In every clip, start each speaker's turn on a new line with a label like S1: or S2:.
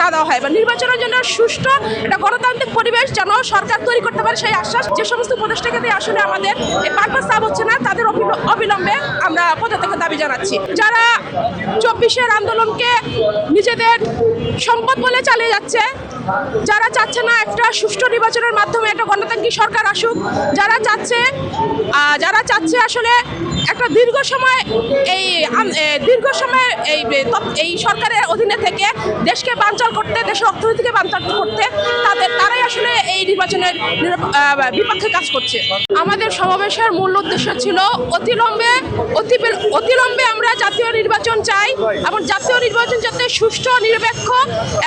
S1: না দেওয়া হয় বা নির্বাচনের জন্য সুষ্ঠু একটা গণতান্ত্রিক পরিবেশ যেন সরকার তৈরি করতে পারে সেই আশ্বাস যে সমস্ত উপদেষ্টাকে দিয়ে আসলে আমাদের এই পারপাস সার্ভ হচ্ছে না তাদের অবিলম্বে আমরা পদত্যাগের দাবি জানাচ্ছি। যারা 24-এর আন্দোলনকে নিজেদের সম্পদ বলে চালিয়ে যাচ্ছে, যারা চাচ্ছে না একটা সুষ্ঠু নির্বাচনের মাধ্যমে একটা গণতান্ত্রিক সরকার আসুক, যারা চাচ্ছে আসলে একটা দীর্ঘ সময় এই সরকারের অধীনে থেকে দেশকে বানচাল করতে, দেশের অর্থনীতিকে বানচাল করতে তারাই আসলে এই নির্বাচনের বিপক্ষে কাজ করছে। আমাদের সমাবেশের মূল উদ্দেশ্য ছিল অতিলম্বে আমরা জাতীয় নির্বাচন চাই এবং জাতীয় নির্বাচন যাতে সুষ্ঠু নিরপেক্ষ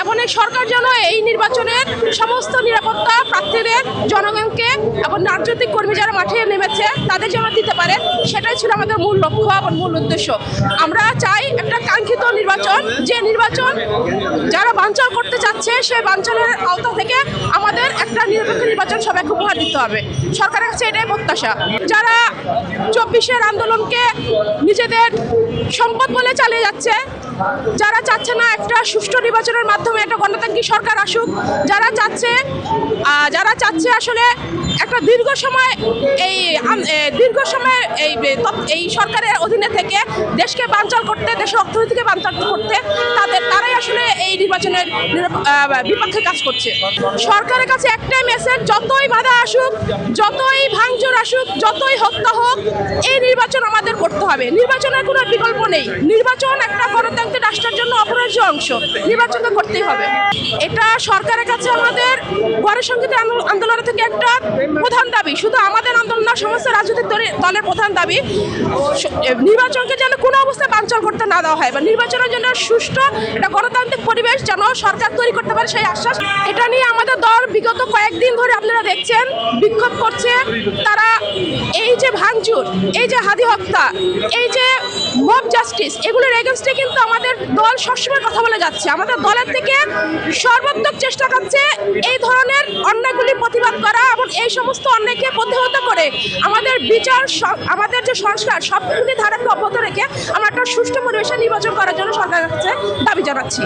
S1: এবং এই সরকার যেন এই নির্বাচনের সমস্ত নিরাপত্তা প্রার্থীদের জনগণকে এবং রাজনৈতিক কর্মী যারা মাঠে নেমেছে তাদের জন্য দিতে পারে, সেটাই ছিল আমাদের মূল লক্ষ্য এবং মূল উদ্দেশ্য। আমরা চাই একটা কাঙ্ক্ষিত নির্বাচন, যে নির্বাচন যারা বানচাল করতে চাচ্ছে সেই বানচালের আওতা থেকে আমাদের একটা নিরপেক্ষ নির্বাচন সবাইকে উপহার দিতে হবে। সরকারের কাছে এটাই প্রত্যাশা। যারা 24-এর আন্দোলনকে নিজেদের সম্পদ বলে চালিয়ে যাচ্ছে, যারা চাচ্ছে না একটা সুষ্ঠু নির্বাচনের মাধ্যমে একটা গণতান্ত্রিক সরকার আসুক, যারা চাচ্ছে আসলে একটা দীর্ঘ সময় এই সরকারের অধীনে থেকে দেশকে বানচাল করতে, দেশের অর্থনীতিকে বানচাল করতে তারাই আসলে এই নির্বাচনের বিপক্ষে কাজ করছে। সরকারের কাছে একটাই মেসেজ, যতই বাধা আসুক, যতই ভাঙচুর আসুক, যতই হত্যা হোক, এই নির্বাচন আমাদের করতে হবে। নির্বাচনের কোনো বিকল্প নেই। নির্বাচন একটা গণতান্ত্রিক রাষ্ট্রের জন্য অপরিহার্য অংশ, নির্বাচন তো করতেই হবে। এটা সরকারের কাছে আমাদের গণসংহতি আন্দোলন থেকে একটা প্রধান দাবি, শুধু আমাদের আন্দোলন না, সমস্ত রাজনৈতিক দলের প্রধান দাবি নির্বাচনকে যেন কোনো অবস্থায় বানচাল করতে না দেওয়া হয় বা নির্বাচনের জন্য সুষ্ঠু একটা গণতান্ত্রিক পরিবেশ যেন সরকার তৈরি করতে পারে সেই আশ্বাস। এটা নিয়ে আমাদের দল বিগত কয়েকদিন ধরে আপনারা দেখছেন বিক্ষোভ করছে। তারা এই যে ভাঙচুর, এই যে হাদি হত্যা, এই যে মব জাস্টিস, এগুলোর এগেনস্টে কিন্তু আমাদের দল সবসময় কথা বলে যাচ্ছে। আমাদের দলের থেকে সর্বাত্মক চেষ্টা করছে এই ধরনের অন্যায়গুলি প্রতিবাদ করা এবং এই সমস্ত অন্যায়কে প্রতিহত করে আমাদের বিচার, আমাদের যে সংস্কার সবগুলি ধারাকে অব্যাহত রেখে আমরা একটা সুষ্ঠু পরিবেশে নির্বাচন করার জন্য সরকারের কাছে দাবি জানাচ্ছি।